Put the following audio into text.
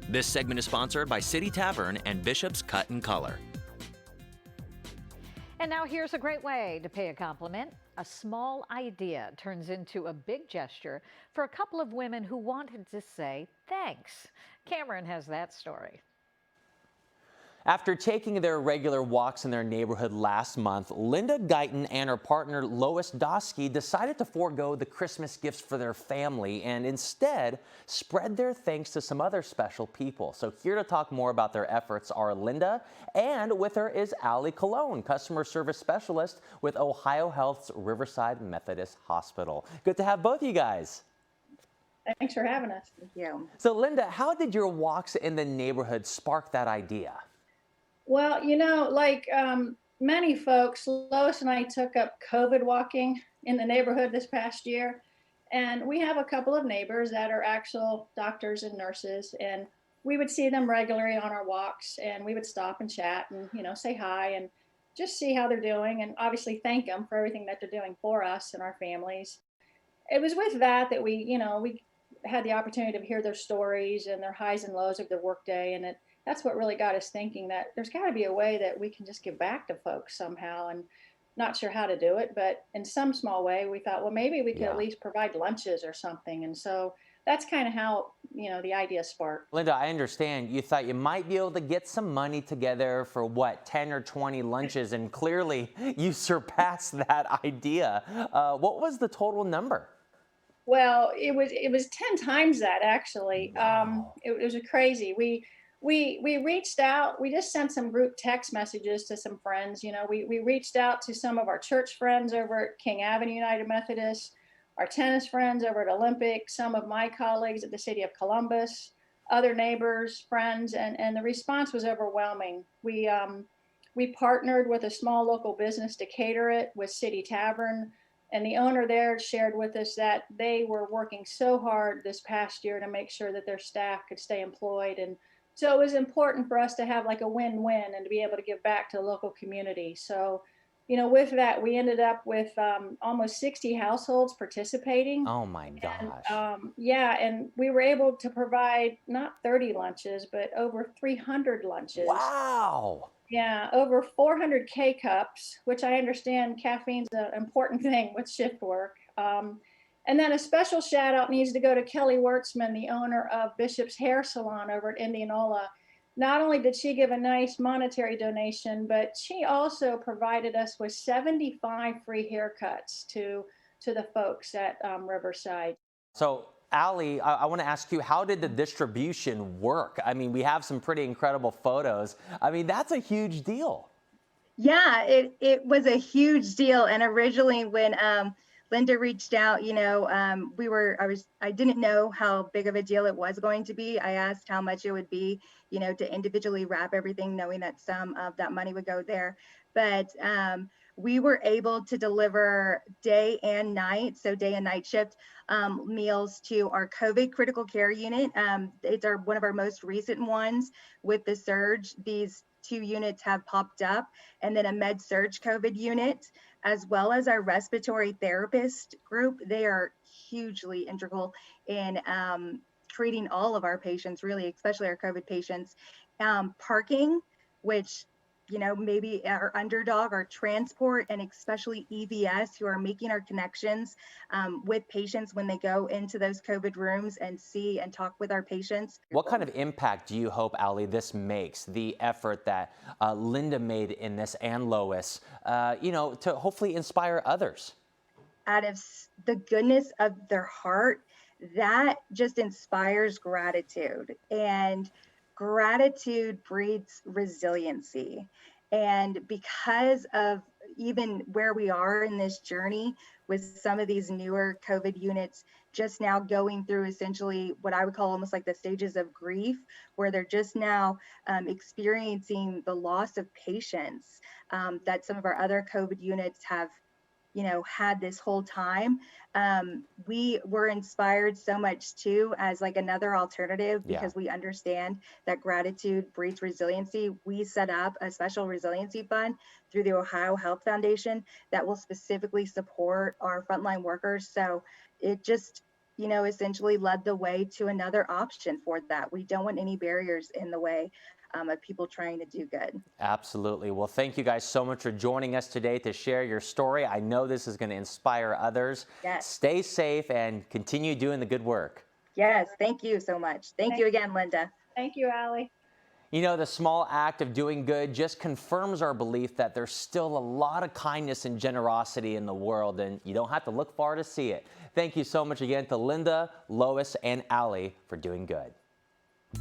This segment is sponsored by City Tavern and Bishop's Cut and Color. And now here's a great way to pay a compliment. A small idea turns into a big gesture for a couple of women who wanted to say thanks. Cameron has that story. After taking their regular walks in their neighborhood last month, Linda Guyton and her partner Lois Dosky decided to forego the Christmas gifts for their family and instead spread their thanks to some other special people. So here to talk more about their efforts are Linda, and with her is Allie Colon, customer service specialist with Ohio Health's Riverside Methodist Hospital. Good to have both of you guys. Thanks for having us. Thank you. So Linda, how did your walks in the neighborhood spark that idea? Well, like many folks, Lois and I took up COVID walking in the neighborhood this past year. And we have a couple of neighbors that are actual doctors and nurses. And we would see them regularly on our walks, and we would stop and chat and, say hi and just see how they're doing. And obviously thank them for everything that they're doing for us and our families. It was with that we had the opportunity to hear their stories and their highs and lows of their workday. And that's what really got us thinking that there's got to be a way that we can just give back to folks somehow, and not sure how to do it, but in some small way we thought, well, maybe we could at least provide lunches or something. And so that's kind of how the idea sparked. Linda, I understand you thought you might be able to get some money together for 10 or 20 lunches, and clearly you surpassed that idea. What was the total number? Well, it was 10 times that, actually. Wow. It was crazy. We reached out. We just sent some group text messages to some friends. We reached out to some of our church friends over at King Avenue United Methodist, our tennis friends over at Olympic, some of my colleagues at the City of Columbus, other neighbors, friends, and the response was overwhelming. We partnered with a small local business to cater it with City Tavern. And the owner there shared with us that they were working so hard this past year to make sure that their staff could stay employed. And so it was important for us to have like a win-win and to be able to give back to the local community. So, with that, we ended up with almost 60 households participating. Oh my gosh. And we were able to provide not 30 lunches, but over 300 lunches. Wow. Yeah, over 400 K cups, which I understand caffeine's an important thing with shift work. And then a special shout out needs to go to Kelly Wertzman, the owner of Bishop's Hair Salon over at Indianola. Not only did she give a nice monetary donation, but she also provided us with 75 free haircuts to the folks at Riverside. So Allie, I want to ask you, how did the distribution work? I mean, we have some pretty incredible photos. I mean, that's a huge deal. Yeah, it was a huge deal. And originally when Linda reached out, I didn't know how big of a deal it was going to be. I asked how much it would be, to individually wrap everything, knowing that some of that money would go there. But we were able to deliver day and night, so day and night shift meals to our COVID critical care unit. It's one of our most recent ones with the surge. These 2 units have popped up, and then a med surge COVID unit, as well as our respiratory therapist group. They are hugely integral in treating all of our patients, really, especially our COVID patients. Parking, which maybe our underdog, our transport, and especially EVS, who are making our connections with patients when they go into those COVID rooms and see and talk with our patients. What kind of impact do you hope, Allie, this makes, the effort that Linda made in this, and Lois, to hopefully inspire others? Out of the goodness of their heart, that just inspires gratitude. And gratitude breeds resiliency. And because of even where we are in this journey with some of these newer COVID units just now going through essentially what I would call almost like the stages of grief, where they're just now experiencing the loss of patients that some of our other COVID units have had this whole time. We were inspired so much too, as like another alternative, because we understand that gratitude breeds resiliency. We set up a special resiliency fund through the Ohio Health Foundation that will specifically support our frontline workers. So it just, essentially led the way to another option for that. We don't want any barriers in the way of people trying to do good. Absolutely. Well, thank you guys so much for joining us today to share your story. I know this is going to inspire others. Yes. Stay safe and continue doing the good work. Yes, thank you so much. Thank you again, Linda. Thank you, Allie. You know, the small act of doing good just confirms our belief that there's still a lot of kindness and generosity in the world, and you don't have to look far to see it. Thank you so much again to Linda, Lois, and Allie for doing good.